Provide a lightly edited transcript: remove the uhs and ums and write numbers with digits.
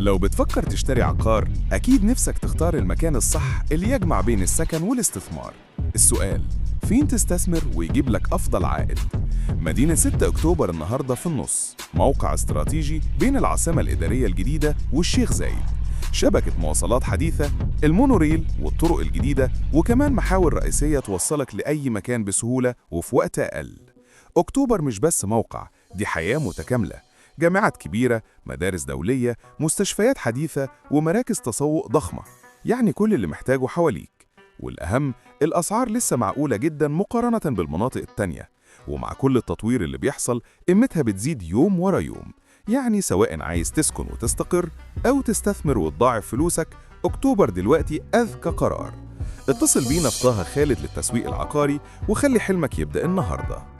لو بتفكر تشتري عقار، أكيد نفسك تختار المكان الصح اللي يجمع بين السكن والاستثمار. السؤال: فين تستثمر ويجيب لك أفضل عائد؟ مدينة 6 أكتوبر النهاردة في النص، موقع استراتيجي بين العاصمة الإدارية الجديدة والشيخ زايد، شبكة مواصلات حديثة، المونوريل والطرق الجديدة، وكمان محاور رئيسية توصلك لأي مكان بسهولة وفي وقت أقل. أكتوبر مش بس موقع، دي حياة متكاملة، جامعات كبيرة، مدارس دولية، مستشفيات حديثة، ومراكز تسوق ضخمة، يعني كل اللي محتاجه حواليك. والأهم، الأسعار لسه معقولة جدا مقارنة بالمناطق التانية، ومع كل التطوير اللي بيحصل قيمتها بتزيد يوم ورا يوم. يعني سواء عايز تسكن وتستقر أو تستثمر وتضاعف فلوسك، أكتوبر دلوقتي أذكى قرار. اتصل بينا في طه خالد للتسويق العقاري وخلي حلمك يبدأ النهارده.